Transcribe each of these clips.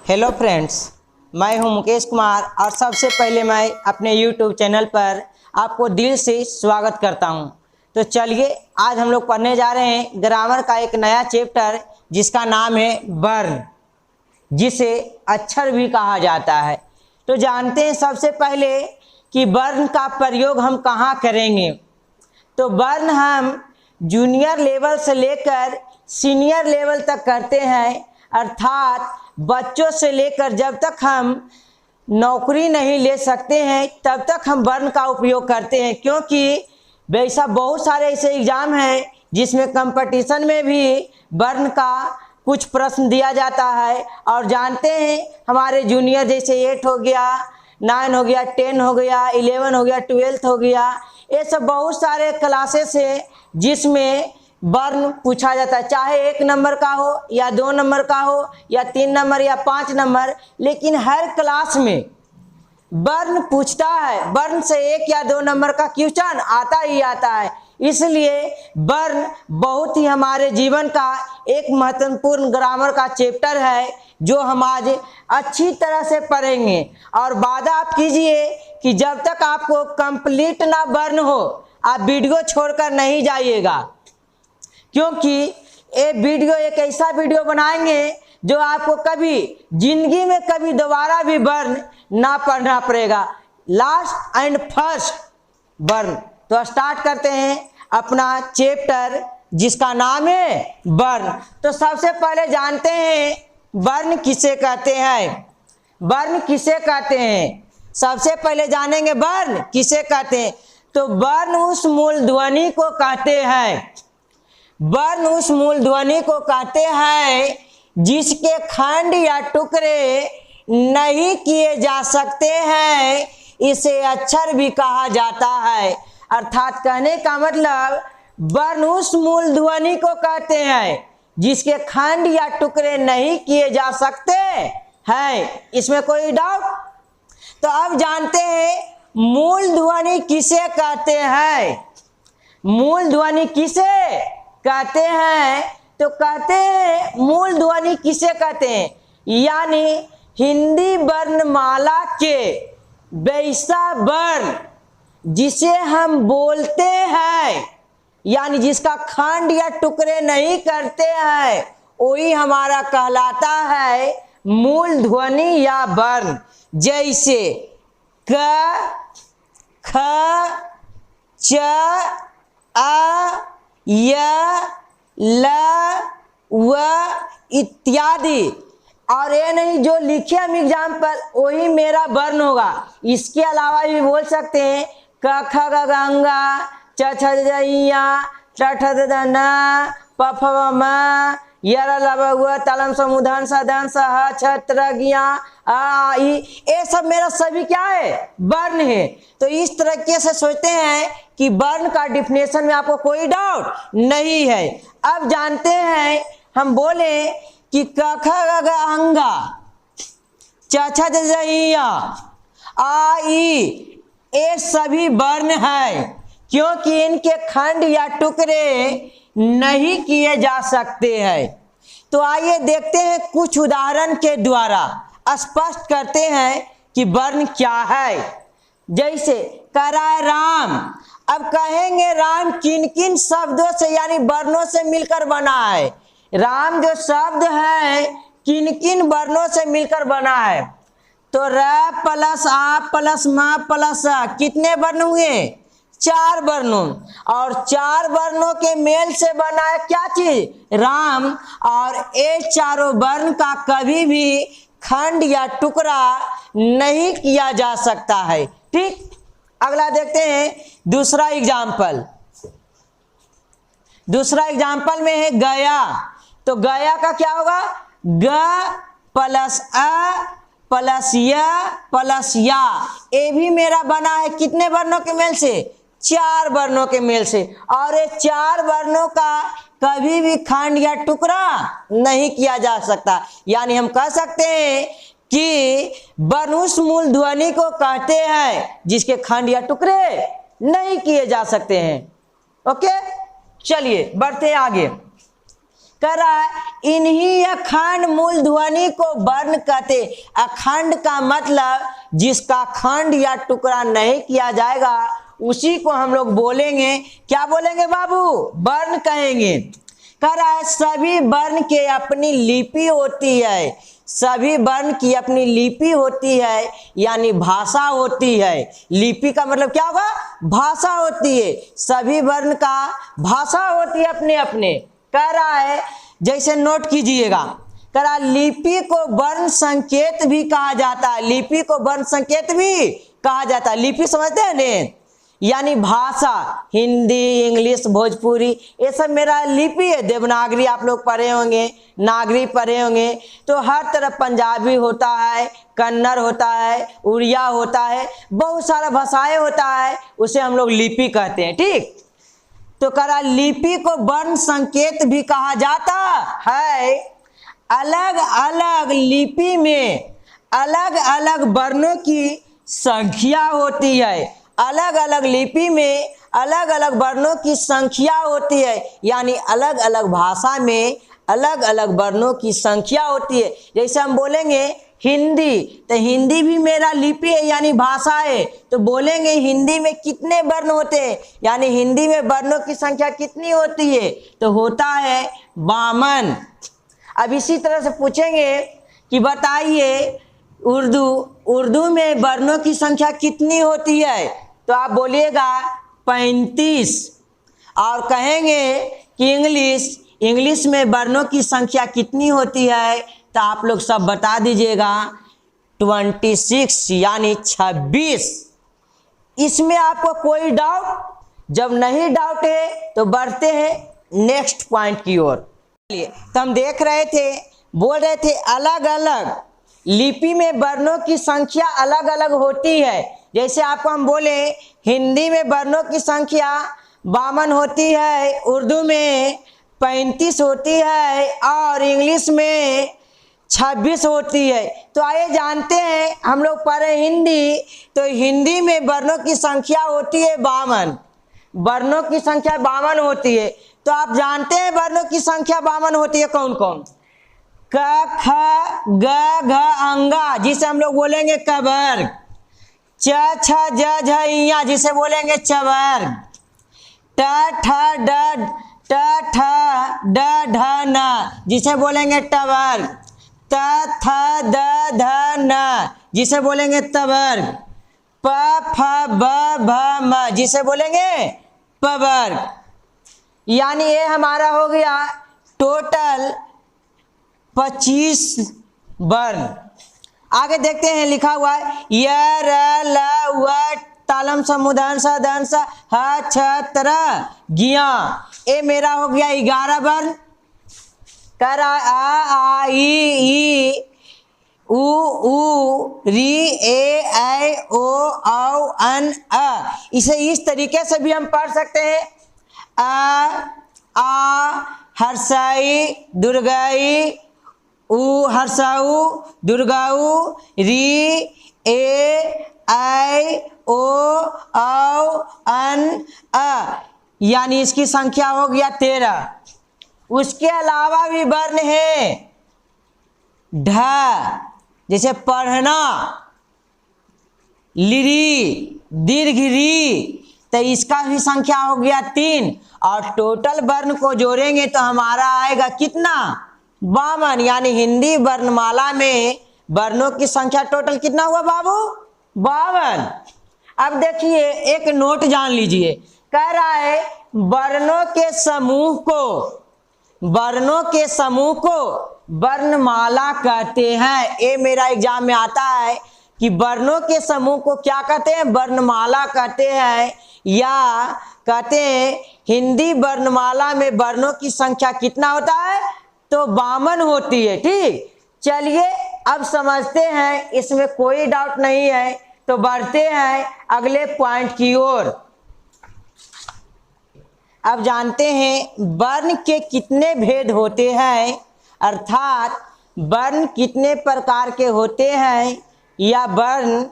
Hello friends, मैं हूं मुकेश कुमार और सबसे पहले मैं अपने यूट्यूब चैनल पर आपको दिल से स्वागत करता हूं। तो चलिए आज हम लोग पढ़ने जा रहे हैं ग्रामर का एक नया चैप्टर जिसका नाम है वर्ण, जिसे अक्षर भी कहा जाता है। तो जानते हैं सबसे पहले कि वर्ण का प्रयोग हम कहाँ करेंगे। तो वर्ण हम जूनियर लेवल से लेकर सीनियर लेवल तक करते हैं, अर्थात बच्चों से लेकर जब तक हम नौकरी नहीं ले सकते हैं तब तक हम वर्ण का उपयोग करते हैं, क्योंकि वैसा बहुत सारे ऐसे एग्जाम हैं जिसमें कंपटीशन में भी वर्ण का कुछ प्रश्न दिया जाता है। और जानते हैं हमारे जूनियर जैसे 8 हो गया, 9 हो गया, 10 हो गया, 11 हो गया, 12 हो गया, ये सब बहुत सारे क्लासेस है जिसमें वर्ण पूछा जाता है, चाहे 1 नंबर का हो या 2 नंबर का हो या 3 नंबर या 5 नंबर, लेकिन हर क्लास में वर्ण पूछता है। वर्ण से 1 या 2 नंबर का क्वेश्चन आता ही आता है। इसलिए वर्ण बहुत ही हमारे जीवन का एक महत्वपूर्ण ग्रामर का चैप्टर है जो हम आज अच्छी तरह से पढ़ेंगे। और वादा आप कीजिए कि जब तक आपको कंप्लीट ना वर्ण हो आप वीडियो छोड़कर नहीं जाइएगा, क्योंकि ये वीडियो एक ऐसा वीडियो बनाएंगे जो आपको कभी जिंदगी में कभी दोबारा भी वर्ण ना पढ़ना पड़ेगा। लास्ट एंड फर्स्ट वर्ण। तो स्टार्ट करते हैं अपना चैप्टर जिसका नाम है वर्ण। तो सबसे पहले जानते हैं वर्ण किसे कहते हैं। वर्ण किसे कहते हैं, सबसे पहले जानेंगे वर्ण किसे कहते हैं। तो वर्ण उस मूल ध्वनि को कहते हैं, वर्ण उस मूल ध्वनि को कहते हैं जिसके खंड या टुकड़े नहीं किए जा सकते हैं, इसे अक्षर भी कहा जाता है। अर्थात कहने का मतलब वर्ण उस मूल ध्वनि को कहते हैं जिसके खंड या टुकड़े नहीं किए जा सकते हैं, इसमें कोई डाउट। तो अब जानते हैं मूल ध्वनि किसे कहते हैं। मूल ध्वनि किसे कहते हैं, तो कहते हैं मूल ध्वनि किसे कहते हैं, यानी हिंदी वर्णमाला के वैसा वर्ण जिसे हम बोलते हैं, यानी जिसका खंड या टुकड़े नहीं करते हैं, वही हमारा कहलाता है मूल ध्वनि या वर्ण। जैसे क, ख, च, अ, य, ल, व इत्यादि। और ये नहीं जो लिखे हम एग्जाम्पल वही मेरा वर्ण होगा। इसके अलावा भी बोल सकते हैं क ख ग गंगा, च छ ज ञ, ट ठ द ध न, प फ ब म, य र ल व व, तलम समुधन सदन सह छत्र ज्ञ आ ई, ये सब मेरा सभी क्या है, वर्ण है। तो इस तरीके से सोचते हैं कि वर्ण का डिफिनेशन में आपको कोई डाउट नहीं है। अब जानते हैं हम बोले कि क ख ग घ अंगा, च छ ज ञ, आ ई, ये सभी वर्ण है क्योंकि इनके खंड या टुकड़े नहीं किए जा सकते हैं। तो आइए देखते हैं कुछ उदाहरण के द्वारा स्पष्ट करते हैं कि वर्ण क्या है। जैसे कह रहा है राम। अब कहेंगे राम किन किन शब्दों से यानी वर्णों से मिलकर बना है। राम जो शब्द है किन किन वर्णों से मिलकर बना है। तो र प्लस आ प्लस मा प्लस आ, कितने वर्ण हुए, 4 वर्णों। और 4 वर्णों के मेल से बना है क्या चीज, राम। और ये चारों वर्ण का कभी भी खंड या टुकड़ा नहीं किया जा सकता है। ठीक, अगला देखते हैं दूसरा एग्जाम्पल। दूसरा एग्जाम्पल में है गया। तो गया का क्या होगा, ग प्लस अ प्लस य प्लस या। ये भी मेरा बना है कितने वर्णों के मेल से, 4 वर्णों के मेल से। और ये 4 वर्णों का कभी भी खंड या टुकड़ा नहीं किया जा सकता। यानी हम कह सकते हैं कि वर्ण उस मूल ध्वनि को कहते हैं जिसके खंड या टुकड़े नहीं किए जा सकते हैं। ओके, चलिए बढ़ते हैं आगे। कह रहा है इन्हीं अखंड मूल ध्वनि को वर्ण कहते। अखंड का मतलब जिसका खंड या टुकड़ा नहीं किया जाएगा उसी को हम लोग बोलेंगे, क्या बोलेंगे बाबू, वर्ण कहेंगे। कह रहा है सभी वर्ण के अपनी लिपि होती है, सभी वर्ण की अपनी लिपि होती है, यानी भाषा होती है। लिपि का मतलब क्या होगा, भाषा होती है। सभी वर्ण का भाषा होती है अपने अपने। कह रहा है जैसे नोट कीजिएगा, कह रहा लिपि को वर्ण संकेत भी कहा जाता है, लिपि को वर्ण संकेत भी कहा जाता है। लिपि समझते हैं ने, यानी भाषा, हिंदी, इंग्लिश, भोजपुरी, ये सब मेरा लिपि है। देवनागरी आप लोग पढ़े होंगे, नागरी पढ़े होंगे, तो हर तरफ पंजाबी होता है, कन्नड़ होता है, उड़िया होता है, बहुत सारा भाषाएं होता है, उसे हम लोग लिपि कहते हैं। ठीक, तो करा लिपि को वर्ण संकेत भी कहा जाता है। अलग अलग लिपि में अलग अलग वर्णों की संख्या होती है, अलग अलग लिपि में अलग अलग वर्णों की संख्या होती है, यानी अलग अलग भाषा में अलग अलग वर्णों की संख्या होती है। जैसे हम बोलेंगे हिंदी, तो हिंदी भी मेरा लिपि है यानी भाषा है, तो बोलेंगे हिंदी में कितने वर्ण होते हैं, यानी हिंदी में वर्णों की संख्या कितनी होती है, तो होता है 52। अब इसी तरह से पूछेंगे कि बताइए उर्दू में वर्णों की संख्या कितनी होती है, तो आप बोलिएगा 35। और कहेंगे कि इंग्लिश में वर्णों की संख्या कितनी होती है, तो आप लोग सब बता दीजिएगा 26 यानी 26। इसमें आपको कोई डाउट, जब नहीं डाउट है तो बढ़ते हैं नेक्स्ट पॉइंट की ओर। तो हम देख रहे थे, बोल रहे थे अलग अलग लिपि में वर्णों की संख्या अलग अलग होती है। जैसे आपको हम बोले हिंदी में वर्णों की संख्या 52 होती है, उर्दू में 35 होती है और इंग्लिश में 26 होती है। तो आइए जानते हैं, हम लोग पढ़े हिंदी, तो हिंदी में वर्णों की संख्या होती है 52, वर्णों की संख्या 52 होती है। तो आप जानते हैं वर्णों की संख्या 52 होती है कौन कौन, क ख ग घ अंगा जिसे हम लोग बोलेंगे कवर्ग, च छ ज झ इया जिसे बोलेंगे चवर्ग, ट ठ ड ढ न जिसे बोलेंगे टवर्ग, त थ द ध न जिसे बोलेंगे तवर्ग, प फ ब भ म जिसे बोलेंगे पवर्ग। यानी ये हमारा हो गया टोटल 25 वर्ण। आगे देखते हैं, लिखा हुआ है य र ल व तालम समुदान स दन स ह छ तर ज्ञ, ये मेरा हो गया 11 वर्ण। कर आ ई उ ऊ री ए ऐ ओ औ अन अ। इसे इस तरीके से भी हम पढ़ सकते हैं, आ हर्षाई दुर्गाई, उ हर्षाऊ दुर्गाऊ, री ए ऐ ओ औ अन अ, यानी इसकी संख्या हो गया 13। उसके अलावा भी वर्ण है ढ, जैसे पढ़ना, लिरी, दीर्घ री, तो इसका भी संख्या हो गया 3। और टोटल वर्ण को जोड़ेंगे तो हमारा आएगा कितना, 52। यानी हिंदी वर्णमाला में वर्णों की संख्या टोटल कितना हुआ बाबू, 52। अब देखिए एक नोट जान लीजिए, कह रहा है वर्णों के समूह को वर्णमाला कहते हैं। ये मेरा एग्जाम में आता है कि वर्णों के समूह को क्या कहते हैं, वर्णमाला कहते हैं, या कहते हैं हिंदी वर्णमाला में वर्णों की संख्या कितना होता है, तो 52 होती है। ठीक, चलिए अब समझते हैं, इसमें कोई डाउट नहीं है, तो बढ़ते हैं अगले पॉइंट की ओर। अब जानते हैं वर्ण के कितने भेद होते हैं, अर्थात वर्ण कितने प्रकार के होते हैं या वर्ण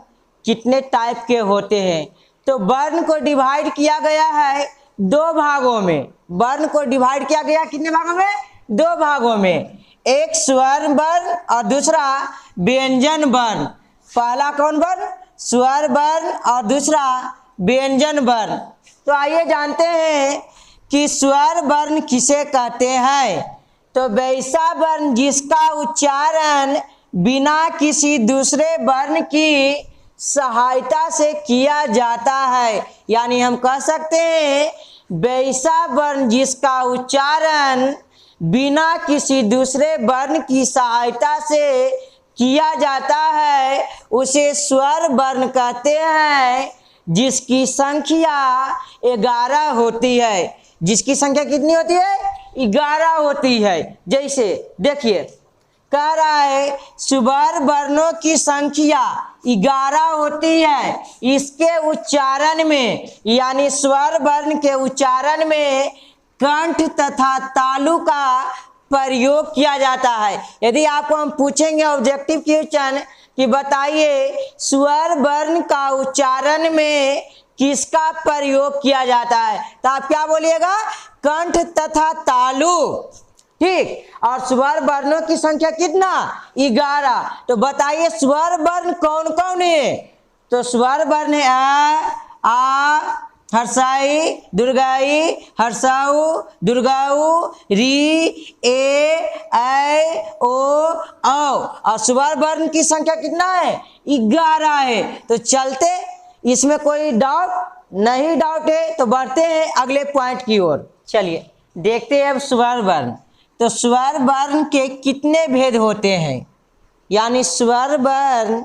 कितने टाइप के होते हैं। तो वर्ण को डिवाइड किया गया है 2 भागों में। वर्ण को डिवाइड किया गया कितने भागों में, दो भागों में, एक स्वर वर्ण और दूसरा व्यंजन वर्ण। पहला कौन वर्ण? स्वर वर्ण और दूसरा व्यंजन वर्ण। तो आइए जानते हैं कि स्वर वर्ण किसे कहते हैं। तो वैसा वर्ण जिसका उच्चारण बिना किसी दूसरे वर्ण की सहायता से किया जाता है, यानी हम कह सकते हैं वैसा वर्ण जिसका उच्चारण बिना किसी दूसरे वर्ण की सहायता से किया जाता है उसे स्वर वर्ण कहते हैं, जिसकी संख्या 11 होती है। जिसकी संख्या कितनी होती है? 11 होती है। जैसे देखिए कह रहा है स्वर वर्णों की संख्या 11 होती है। इसके उच्चारण में, यानी स्वर वर्ण के उच्चारण में कंठ तथा तालु का प्रयोग किया जाता है। यदि आपको हम पूछेंगे ऑब्जेक्टिव क्वेश्चन कि बताइए स्वर वर्ण का उच्चारण में किसका प्रयोग किया जाता है, तो आप क्या बोलिएगा? कंठ तथा तालु। ठीक, और स्वर वर्णों की संख्या कितना? 11। तो बताइए स्वर वर्ण कौन कौन है? तो स्वर वर्ण है आ, हर्षाई, दुर्गाई, हर्षाऊ, दुर्गाऊ, री, ऐ, ओ, औ। और स्वर वर्ण की संख्या कितना है? 11 है। तो चलते, इसमें कोई डाउट नहीं? डाउट है तो बढ़ते हैं अगले पॉइंट की ओर। चलिए देखते हैं अब स्वर वर्ण। तो स्वर वर्ण के कितने भेद होते हैं, यानी स्वर वर्ण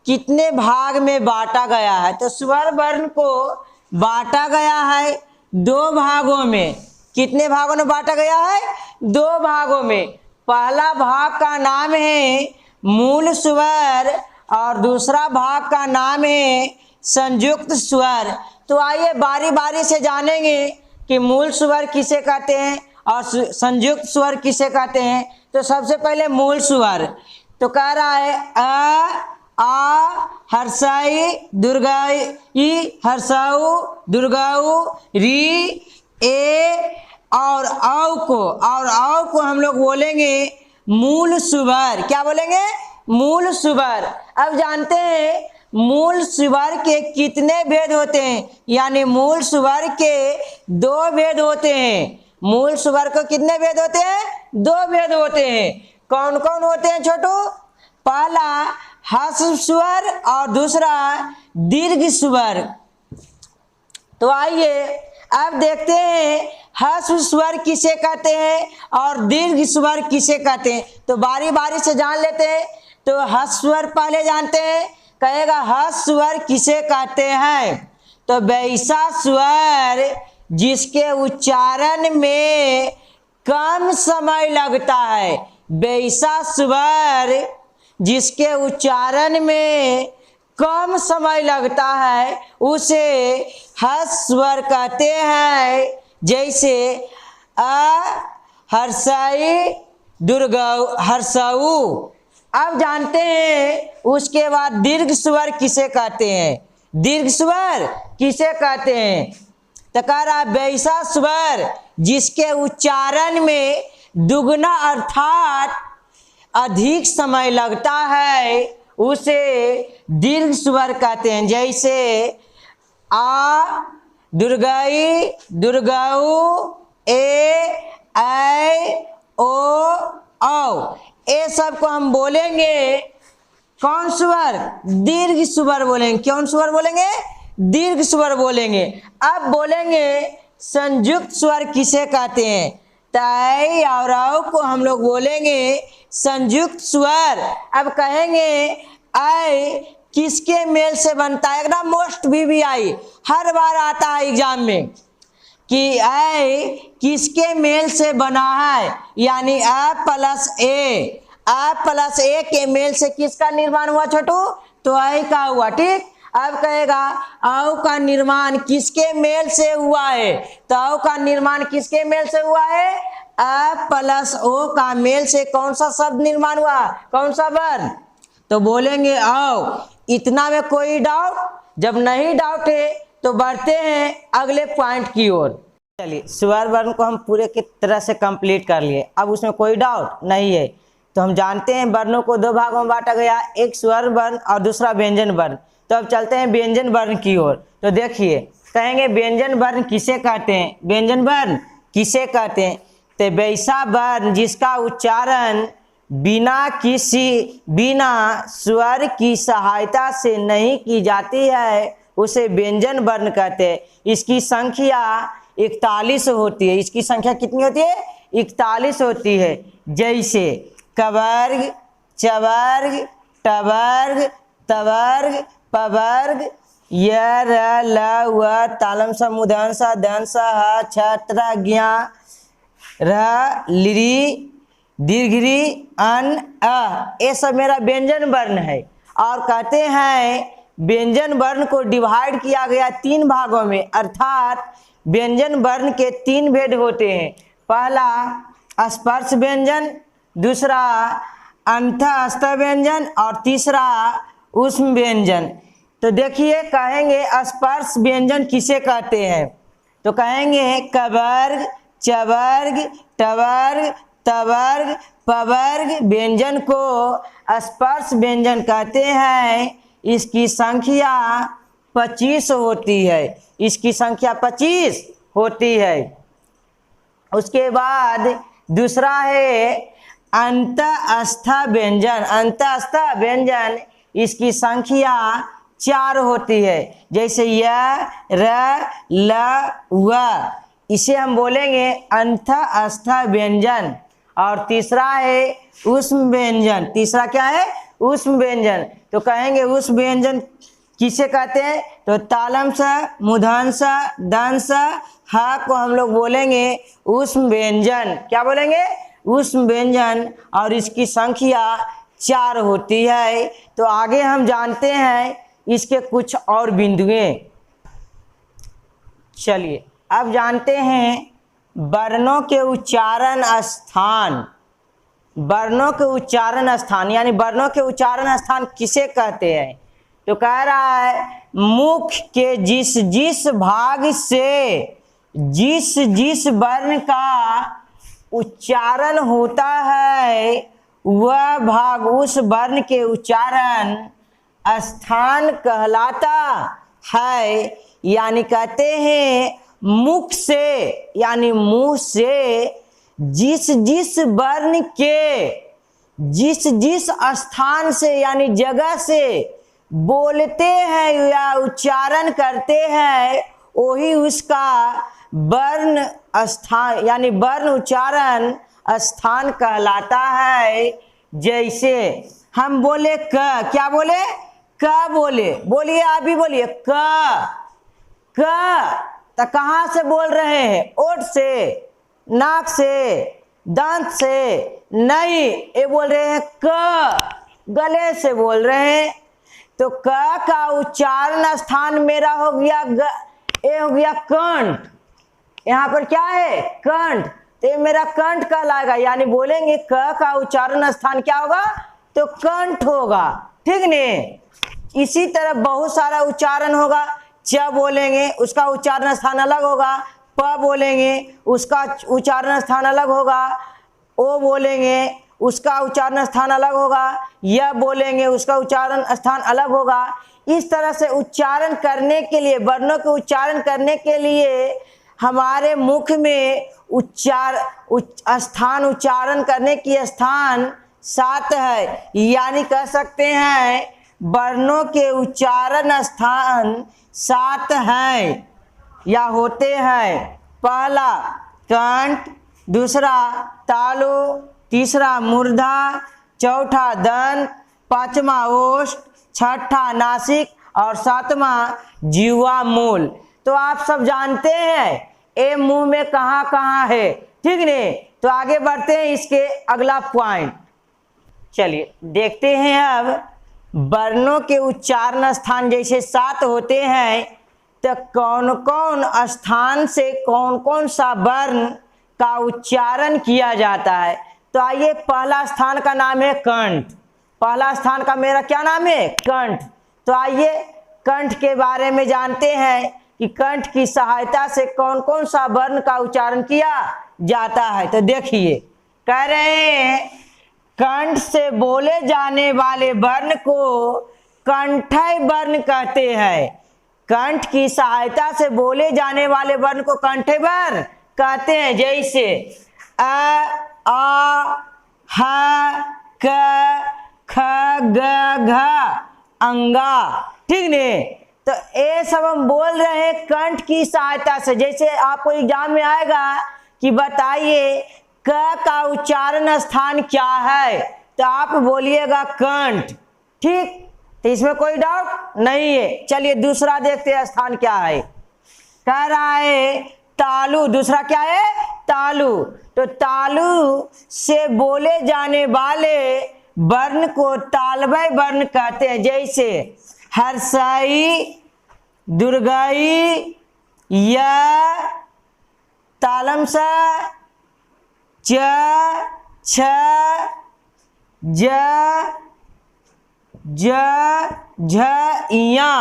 कितने भाग में बांटा गया है। तो स्वर वर्ण को बांटा गया है 2 भागों में। कितने भागों में बांटा गया है? 2 भागों में। पहला भाग का नाम है मूल स्वर और दूसरा भाग का नाम है संयुक्त स्वर। तो आइए बारी बारी से जानेंगे कि मूल स्वर किसे कहते हैं और संयुक्त स्वर किसे कहते हैं। तो सबसे पहले मूल स्वर। तो कह रहा है आ, हर्षाई, दुर्गाई, हर्षाऊ, दुर्गाऊ, री, ए और औ को हम लोग बोलेंगे मूल स्वर। क्या बोलेंगे? मूल स्वर। अब जानते हैं मूल स्वर के कितने भेद होते हैं, यानी मूल स्वर के 2 भेद होते हैं। मूल स्वर को कितने भेद होते हैं? 2 भेद होते हैं। कौन कौन होते हैं छोटू? पहला ह्रस्व स्वर और दूसरा दीर्घ स्वर। तो आइए अब देखते हैं ह्रस्व स्वर किसे कहते हैं और दीर्घ स्वर किसे कहते हैं। तो बारी बारी से जान लेते हैं। तो ह्रस्व स्वर पहले जानते हैं। कहेगा ह्रस्व स्वर किसे कहते हैं? तो वैसा स्वर जिसके उच्चारण में कम समय लगता है। वैसा स्वर जिसके उच्चारण में कम समय लगता है उसे ह्रस्व स्वर कहते हैं। जैसे हर्षाई, दुर्गाऊ, हर्षाऊ। अब जानते हैं उसके बाद दीर्घ स्वर किसे कहते हैं। दीर्घ स्वर किसे कहते हैं? तो कह रहा वैसा स्वर जिसके उच्चारण में दुगना अर्थात अधिक समय लगता है उसे दीर्घ स्वर कहते हैं। जैसे आ, दुर्गाई, दुर्गाऊ, ऐ, ओ, औ। ये सब को हम बोलेंगे कौन स्वर? दीर्घ स्वर बोलेंगे। कौन स्वर बोलेंगे? दीर्घ स्वर बोलेंगे। अब बोलेंगे संयुक्त स्वर किसे कहते हैं। तय और औ को हम लोग बोलेंगे संयुक्त स्वर। अब कहेंगे ऐ किसके मेल से बनता है? एकदम मोस्ट VVI हर बार आता है एग्जाम में कि ऐ किसके मेल से बना है, यानी अ प्लस ए के मेल से किसका निर्माण हुआ छोटू? तो ऐ का हुआ। ठीक, अब कहेगा औ का निर्माण किसके मेल से हुआ है? तो औ का निर्माण किसके मेल से हुआ है? अ प्लस ओ का मेल से कौन सा शब्द निर्माण हुआ? कौन सा वर्ण? तो बोलेंगे औ। इतना में कोई डाउट? जब नहीं डाउट है तो बढ़ते हैं अगले पॉइंट की ओर। चलिए स्वर वर्ण को हम पूरे की तरह से कंप्लीट कर लिए, अब उसमें कोई डाउट नहीं है। तो हम जानते हैं वर्णों को दो भागों में बांटा गया, एक स्वर वर्ण और दूसरा व्यंजन वर्ण। तो अब चलते हैं व्यंजन वर्ण की ओर। तो देखिए कहेंगे व्यंजन वर्ण किसे कहते हैं, व्यंजन वर्ण किसे कहते हैं। तो वैसा वर्ण जिसका उच्चारण बिना स्वर की सहायता से नहीं की जाती है उसे व्यंजन वर्ण कहते हैं। इसकी संख्या 41 होती है। इसकी संख्या कितनी होती है? 41 होती है। जैसे कवर्ग, चवर्ग, टवर्ग, तवर्ग, पवर्ग, य र ल व तालम स मूर्धन स दन स ह छ त्र ज्ञ र लिरी दीर्घरी अन अ, ये सब मेरा व्यंजन वर्ण है। और कहते हैं व्यंजन वर्ण को डिवाइड किया गया 3 भागों में, अर्थात व्यंजन वर्ण के 3 भेद होते हैं। पहला स्पर्श व्यंजन, दूसरा अंतःस्थ व्यंजन और तीसरा ऊष्म व्यंजन। तो देखिए कहेंगे स्पर्श व्यंजन किसे कहते हैं। तो कहेंगे कवर्ग, चवर्ग, टवर्ग, तवर्ग, पवर्ग व्यंजन को स्पर्श व्यंजन कहते हैं। इसकी संख्या 25 होती है। इसकी संख्या 25 होती है। उसके बाद दूसरा है अंतःस्थ व्यंजन। अंतःस्थ व्यंजन इसकी संख्या 4 होती है। जैसे य र ल व, इसे हम बोलेंगे अंतःस्थ व्यंजन। और तीसरा है ऊष्म व्यंजन। तीसरा क्या है? ऊष्म व्यंजन। तो कहेंगे ऊष्म व्यंजन किसे कहते हैं। तो तालम स, मूर्धन स, दन स, ह को हम लोग बोलेंगे ऊष्म व्यंजन। क्या बोलेंगे? ऊष्म व्यंजन। और इसकी संख्या 4 होती है। तो आगे हम जानते हैं इसके कुछ और बिंदुएं। चलिए अब जानते हैं वर्णों के उच्चारण स्थान। वर्णों के उच्चारण स्थान यानी वर्णों के उच्चारण स्थान किसे कहते हैं। तो कह रहा है मुख के जिस जिस भाग से जिस जिस वर्ण का उच्चारण होता है वह भाग उस वर्ण के उच्चारण स्थान कहलाता है। यानी कहते हैं मुख से यानी मुंह से जिस जिस वर्ण के जिस जिस स्थान से यानी जगह से बोलते हैं या उच्चारण करते हैं वही उसका वर्ण स्थान यानी वर्ण उच्चारण स्थान कहलाता है। जैसे हम बोले क, क्या बोले? क बोले। बोलिए, आप भी बोलिए क। तो कहाँ से बोल रहे हैं? ओठ से, नाक से, दांत से नहीं, ये बोल रहे हैं क, गले से बोल रहे हैं। तो क का उच्चारण स्थान मेरा हो गया ये हो गया कंठ। यहाँ पर क्या है? कंठ। तो ये मेरा कंठ कहलाएगा। यानी बोलेंगे क का उच्चारण स्थान क्या होगा? तो कंठ होगा। ठीक नहीं? इसी तरह बहुत सारा उच्चारण होगा। च बोलेंगे उसका उच्चारण स्थान अलग होगा। प बोलेंगे उसका उच्चारण स्थान अलग होगा। ओ बोलेंगे उसका उच्चारण स्थान अलग होगा। य बोलेंगे उसका उच्चारण स्थान अलग होगा। इस तरह से उच्चारण करने के लिए वर्णों के उच्चारण करने के लिए हमारे मुख में उच्चारण करने की स्थान 7 है। यानी कह सकते हैं वर्णों के उच्चारण स्थान 7 हैं या होते हैं। पहला कंठ, दूसरा तालु, तीसरा मूर्धा, चौथा दंत, पांचवा ओष्ठ, छठा नासिक और सातवां जीवा मूल। तो आप सब जानते हैं ये मुंह में कहाँ कहाँ है। ठीक नहीं? तो आगे बढ़ते हैं इसके अगला पॉइंट। चलिए देखते हैं अब वर्णों के उच्चारण स्थान जैसे 7 होते हैं तो कौन कौन स्थान से कौन कौन सा वर्ण का उच्चारण किया जाता है। तो आइए पहला स्थान का नाम है कंठ। पहला स्थान का मेरा क्या नाम है? कंठ। तो आइए कंठ के बारे में जानते हैं। कि कंठ की सहायता से कौन कौन सा वर्ण का उच्चारण किया जाता है। तो देखिए कह रहे हैं कंठ से बोले जाने वाले वर्ण को कंठय वर्ण कहते हैं। कंठ की सहायता से बोले जाने वाले वर्ण को कंठय वर्ण कहते हैं। जैसे अ आ ह क ख ग घ अंगा, ठीक ने। तो ये सब हम बोल रहे हैं कंठ की सहायता से। जैसे आपको एग्जाम में आएगा कि बताइए क का उच्चारण स्थान क्या है, तो आप बोलिएगा कंठ, ठीक। तो इसमें कोई डाउट नहीं है। चलिए दूसरा देखते हैं स्थान क्या है। कह रहा है तालु, दूसरा क्या है तालु। तो तालु से बोले जाने वाले वर्ण को तालव्य वर्ण कहते हैं। जैसे हर्षई, दुर्गई, य, तालम स, च, छ, ज, ज, झ, इया,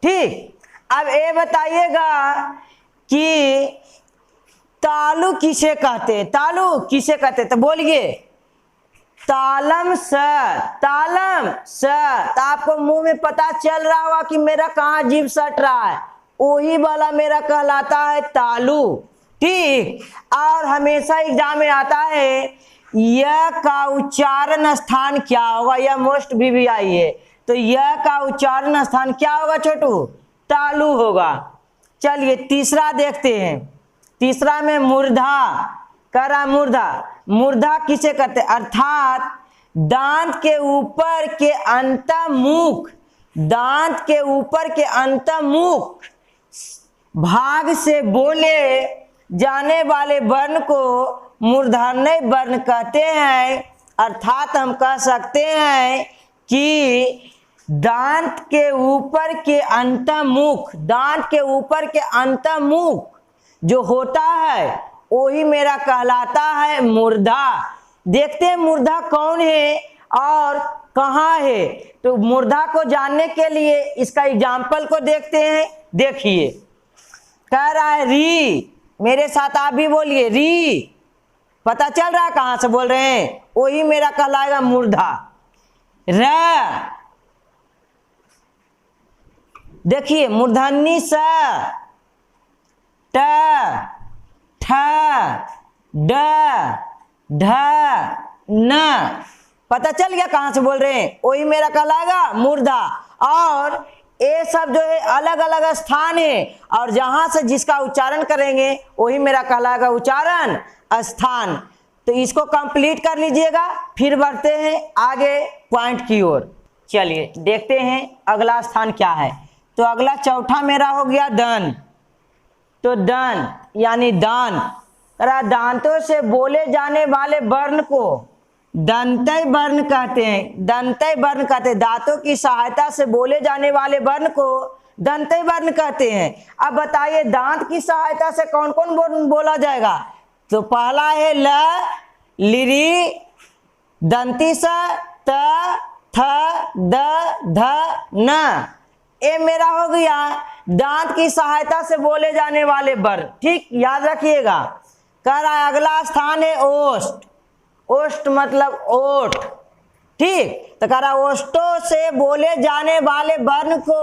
ठीक। अब ये बताइएगा कि तालु किसे कहते हैं, तालु किसे कहते हैं, तो बोलिए तालम स, तालम स। तो आपको मुंह में पता चल रहा होगा कि मेरा कहाँ जीभ सट रहा है, वही वाला मेरा कहलाता है तालु, ठीक। और हमेशा एग्जाम में आता है यह का उच्चारण स्थान क्या होगा, यह मोस्ट VVI है। तो यह का उच्चारण स्थान क्या होगा छोटू, तालु होगा। चलिए तीसरा देखते हैं। तीसरा में मूर्धा, करा मूर्धा। मूर्धा किसे कहते हैं, अर्थात दांत के ऊपर के अंतमुख, दांत के ऊपर के अंतमुख भाग से बोले जाने वाले वर्ण को मूर्धन्य वर्ण कहते हैं। अर्थात हम कह सकते हैं कि दांत के ऊपर के अंतमुख, दांत के ऊपर के अंतमुख जो होता है वही मेरा कहलाता है मूर्धा। देखते हैं मूर्धा कौन है और कहाँ है। तो मूर्धा को जानने के लिए इसका एग्जाम्पल को देखते हैं। देखिए कह रहा है री, मेरे साथ आप भी बोलिए री। पता चल रहा है कहां से बोल रहे हैं, वही मेरा कहलाएगा मूर्धा। र, देखिए मूर्धन्य स, ट, ठ, ड, ढ, न। पता चल गया कहां से बोल रहे हैं, वही मेरा कहलाएगा मूर्धा। और ये सब जो है अलग अलग स्थान है और जहां से जिसका उच्चारण करेंगे वही मेरा कहलाएगा उच्चारण स्थान। तो इसको कंप्लीट कर लीजिएगा, फिर बढ़ते हैं आगे पॉइंट की ओर। चलिए देखते हैं अगला स्थान क्या है। तो अगला चौथा मेरा हो गया दन। तो दन यानी दान, दांतों से बोले जाने वाले वर्ण को दंतय वर्ण कहते हैं। दंतय वर्ण कहते हैं, दांतों की सहायता से बोले जाने वाले वर्ण को दंतय वर्ण कहते हैं। अब बताइए दांत की सहायता से कौन कौन वर्ण बोला जाएगा। तो पहला है ल, लिरी, दंती स, त, थ, द, ध, न। ये मेरा हो गया दांत की सहायता से बोले जाने वाले वर्ण, ठीक, याद रखिएगा। कह रहा है अगला स्थान है ओष्ठ। ओष्ठ मतलब ओठ, ठीक। तो कह रहा ओष्ठों से बोले जाने वाले वर्ण को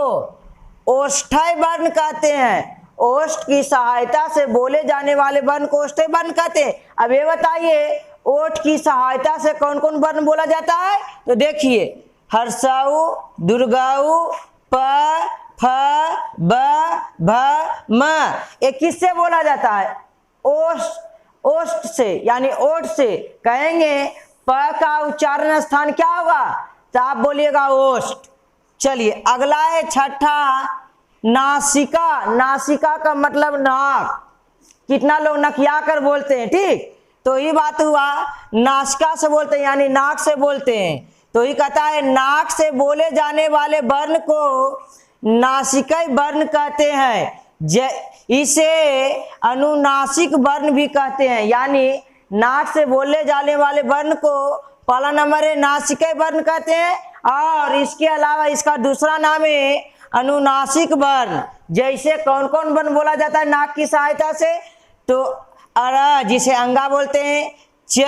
ओष्ठय वर्ण कहते हैं। ओष्ठ की सहायता से बोले जाने वाले वर्ण को ओष्ठय वर्ण कहते हैं। अब ये बताइए ओठ की सहायता से कौन कौन वर्ण बोला जाता है। तो देखिए हर्षऊ, दुर्गाऊ, प, फ, ब, भ, म। ये किससे बोला जाता है, ओष्ठ से, यानी ओठ से। कहेंगे प का उच्चारण स्थान क्या होगा, तो आप बोलिएगा ओष्ठ। चलिए अगला है छठा नासिका। नासिका का मतलब नाक। कितना लोग नकिया कर बोलते हैं, ठीक। तो ये बात हुआ नासिका से बोलते हैं यानी नाक से बोलते हैं। तो ये कहता है नाक से बोले जाने वाले वर्ण को नासिकय वर्ण कहते हैं। इसे अनुनासिक वर्ण भी कहते हैं, यानी नाक से बोले जाने वाले वर्ण को पहला नंबर है नासिकय वर्ण कहते हैं। और इसके अलावा इसका दूसरा नाम है अनुनासिक वर्ण, जैसे कौन कौन वर्ण बोला जाता है नाक की सहायता से? तो अ जिसे अंगा बोलते हैं, च,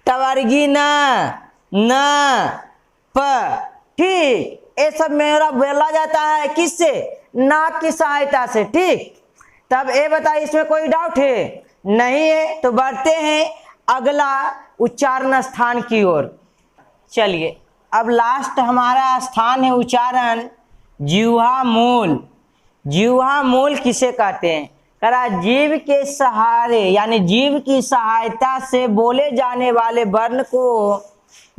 टवर्गी न, प, ठीक, ये सब मेरा बोला जाता है किससे? नाक की सहायता से, ठीक। तब ये बताइए इसमें कोई डाउट है? नहीं है। तो बढ़ते हैं अगला उच्चारण स्थान की ओर। चलिए अब लास्ट हमारा स्थान है उच्चारण जिह्वा मूल। जिह्वा मूल किसे कहते हैं? करा जीभ के सहारे यानी जीभ की सहायता से बोले जाने वाले वर्ण को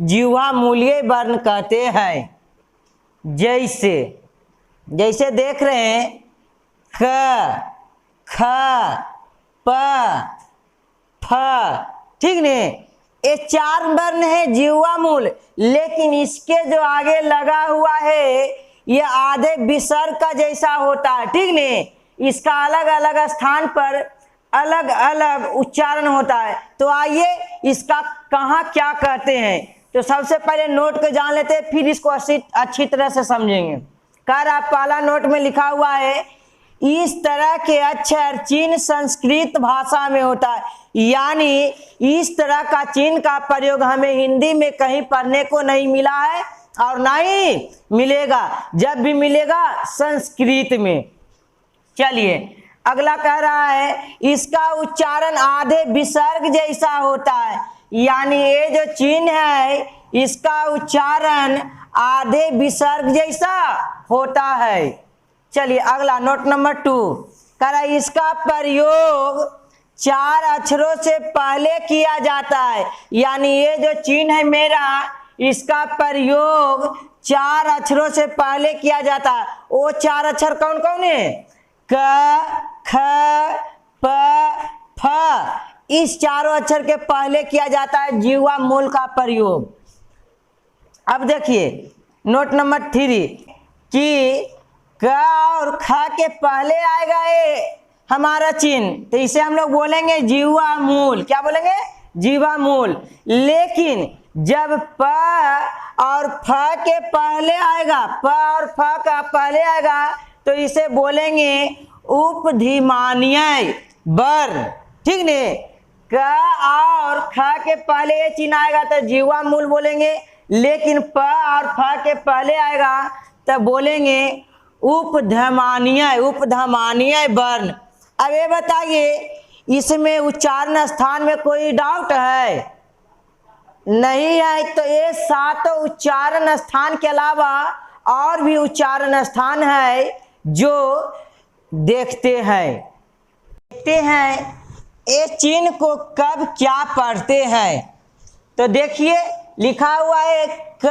जिह्वा मूलीय वर्ण कहते हैं। जैसे जैसे देख रहे हैं क, ख, प, फ, ठीक ने, ये 4 वर्ण है जिह्वा मूल। लेकिन इसके जो आगे लगा हुआ है ये आधे विसर्ग का जैसा होता है, ठीक ने। इसका अलग अलग स्थान पर अलग अलग उच्चारण होता है। तो आइए इसका कहाँ क्या कहते हैं। तो सबसे पहले नोट को जान लेते हैं, फिर इसको अच्छी तरह से समझेंगे। कर आप पहला नोट में लिखा हुआ है, इस तरह के अक्षर चिन्ह संस्कृत भाषा में होता है, यानी इस तरह का चिन्ह का प्रयोग हमें हिंदी में कहीं पढ़ने को नहीं मिला है और ना ही मिलेगा। जब भी मिलेगा संस्कृत में। चलिए अगला कह रहा है इसका उच्चारण आधे विसर्ग जैसा होता है, यानी ये जो चिन्ह है इसका उच्चारण आधे विसर्ग जैसा होता है। चलिए अगला नोट नंबर 2 कह रहा है इसका प्रयोग 4 अक्षरों से पहले किया जाता है, यानी ये जो चिन्ह है मेरा इसका प्रयोग 4 अक्षरों से पहले किया जाता है। वो 4 अक्षर कौन कौन है? क, ख, प, फ, इस चारों अक्षर के पहले किया जाता है जिह्वा मूल का प्रयोग। अब देखिए नोट नंबर 3 कि क और ख के पहले आएगा ये हमारा चिन्ह, तो इसे हम लोग बोलेंगे जिह्वा मूल। क्या बोलेंगे? जिह्वा मूल। लेकिन जब प और फ के पहले आएगा, प और फ का पहले आएगा तो इसे बोलेंगे उपधिमानीय वर्ण, ठीक ने। क और ख के पहले ये चिन्ह आएगा तो जिह्वा मूल बोलेंगे, लेकिन प और फ के पहले आएगा तब बोलेंगे उपधमानीय वर्ण। अब ये बताइए इसमें उच्चारण स्थान में कोई डाउट है? नहीं है। तो ये 7 उच्चारण स्थान के अलावा और भी उच्चारण स्थान है जो देखते हैं ये चिन्ह को कब क्या पढ़ते हैं। तो देखिए लिखा हुआ है क,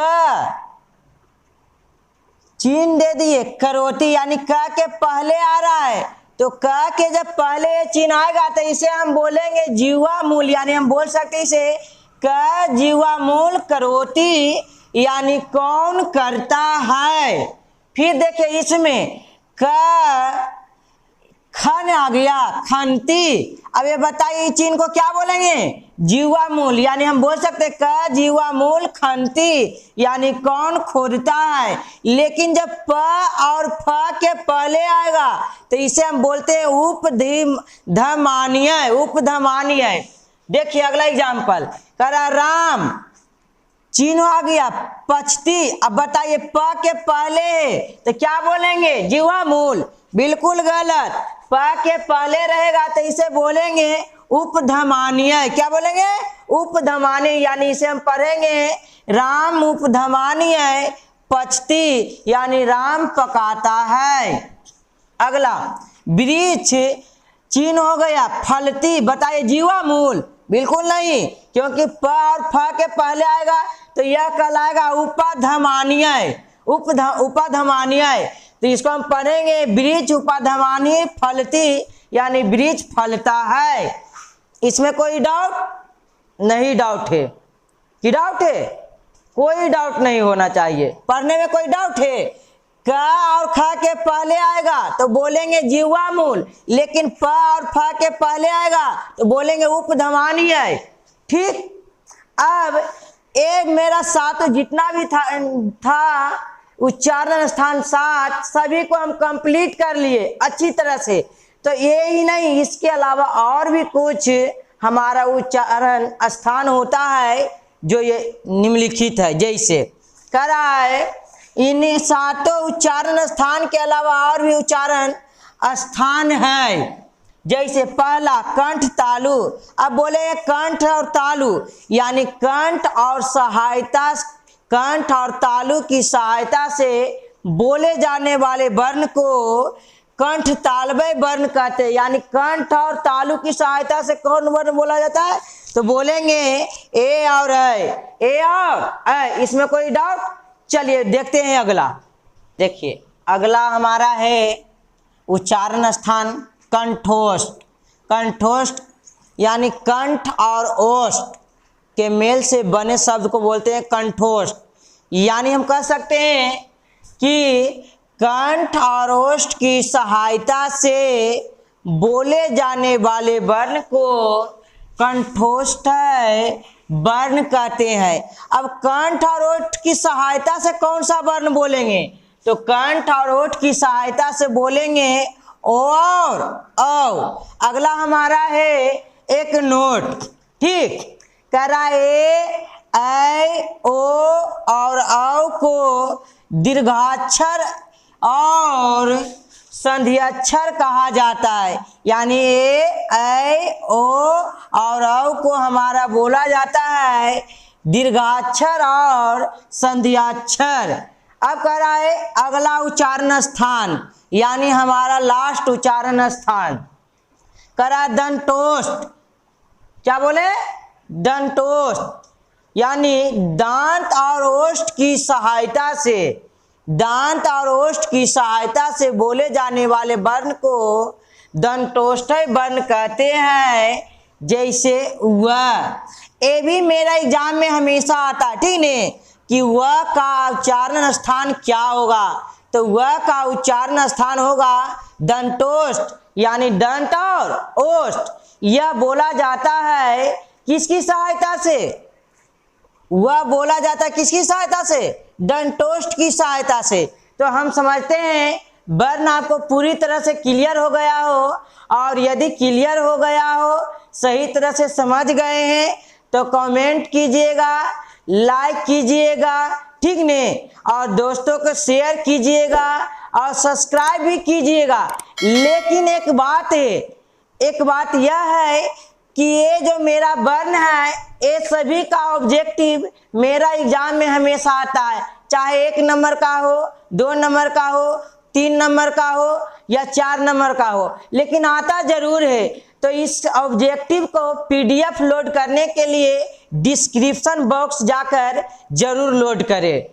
चिन्ह दे दिए करोटी, यानी क के पहले आ रहा है तो क के जब पहले चिन्ह आएगा तो इसे हम बोलेंगे जिह्वा मूल, यानी हम बोल सकते हैं इसे क जिह्वा मूल करोटी, यानी कौन करता है। फिर देखिए इसमें क खन आ गया खनती। अब ये बताइए चिन्ह को क्या बोलेंगे? जिह्वा मूल, यानी हम बोल सकते हैं क जिह्वा मूल खनती, यानी कौन खोदता है। लेकिन जब प और फ के पहले आएगा तो इसे हम बोलते हैं उपधमानीय। देखिए अगला एग्जाम्पल करा राम, चिन्ह आ गया पछती। अब बताइए प के पहले है तो क्या बोलेंगे? जिह्वा मूल। बिल्कुल गलत। प के पहले रहेगा तो इसे बोलेंगे उपधमानीय। क्या बोलेंगे? उपधमानीय, यानी इसे हम पढ़ेंगे राम उपधमानीय पछती, यानी राम पकाता है। अगला वृक्ष, चिन्ह हो गया फलती। बताइए जिह्वा मूल? बिल्कुल नहीं, क्योंकि प और फ के पहले आएगा तो यह कहलाएगा उपधमानीय। उपधमानीय, तो इसको हम पढ़ेंगे वृक्ष उपधमानीय फलती, यानी वृक्ष फलता है। इसमें कोई डाउट नहीं? डाउट है कि डाउट है? कोई डाउट नहीं होना चाहिए। पढ़ने में कोई डाउट है? क और ख के पहले आएगा तो बोलेंगे जिह्वा मूल, लेकिन प और फ के पहले आएगा तो बोलेंगे उपधमानीय। ठीक। अब एक मेरा साथ जितना भी था उच्चारण स्थान 7 सभी को हम कंप्लीट कर लिए अच्छी तरह से। तो ये ही नहीं, इसके अलावा और भी कुछ हमारा उच्चारण स्थान होता है जो ये निम्नलिखित है। जैसे कह रहा है इन 7 उच्चारण स्थान के अलावा और भी उच्चारण स्थान है। जैसे पहला कंठ तालु। अब बोले कंठ और तालु, यानी कंठ और तालु की सहायता से बोले जाने वाले वर्ण को कंठ तालव्य वर्ण कहते हैं। यानी कंठ और तालु की सहायता से कौन वर्ण बोला जाता है? तो बोलेंगे ए और ए। इसमें कोई डाउट? चलिए देखते हैं अगला। देखिए अगला हमारा है उच्चारण स्थान कंठोष्ठ। कंठोष्ठ यानी कंठ और ओष्ठ के मेल से बने शब्द को बोलते हैं कंठोष्ठ। यानी हम कह सकते हैं कि कंठ और ओष्ठ की सहायता से बोले जाने वाले वर्ण को कंठोष्ठ वर्ण कहते हैं। अब कंठ और ओष्ठ की सहायता से कौन सा वर्ण बोलेंगे? तो कंठ और ओष्ठ की सहायता से बोलेंगे ओ और औ। अगला हमारा है एक नोट। ठीक, कह रहा है ऐ ओ और औ को दीर्घाक्षर और संधिअक्षर कहा जाता है। यानी ऐ ओ और औ को हमारा बोला जाता है दीर्घाक्षर और संधिअक्षर। अब कह रहा है अगला उच्चारण स्थान, यानी हमारा लास्ट उच्चारण स्थान कह रहा है दंतोष्ठ। क्या बोले? दंतोष्ठ। यानी दांत और ओष्ठ की सहायता से बोले जाने वाले वर्ण को दंतोष्ठ वर्ण कहते हैं। जैसे वह, ये भी मेरा एग्जाम में हमेशा आता है, ठीक ने, कि वह का उच्चारण स्थान क्या होगा? तो वह का उच्चारण स्थान होगा दंतोष्ठ, यानी दंत और ओष्ठ। यह बोला जाता है किसकी सहायता से? वह बोला जाता है किसकी सहायता से? दंतोष्ठ की सहायता से। तो हम समझते हैं वर्ण आपको पूरी तरह से क्लियर हो गया हो, और यदि क्लियर हो गया हो, सही तरह से समझ गए हैं तो कमेंट कीजिएगा, लाइक कीजिएगा, ठीक ने, और दोस्तों को शेयर कीजिएगा और सब्सक्राइब भी कीजिएगा। लेकिन एक बात यह है कि ये जो मेरा वर्ण है, ये सभी का ऑब्जेक्टिव मेरा एग्जाम में हमेशा आता है, चाहे 1 नंबर का हो, 2 नंबर का हो, 3 नंबर का हो या 4 नंबर का हो, लेकिन आता जरूर है। तो इस ऑब्जेक्टिव को PDF लोड करने के लिए डिस्क्रिप्शन बॉक्स जाकर जरूर लोड करें।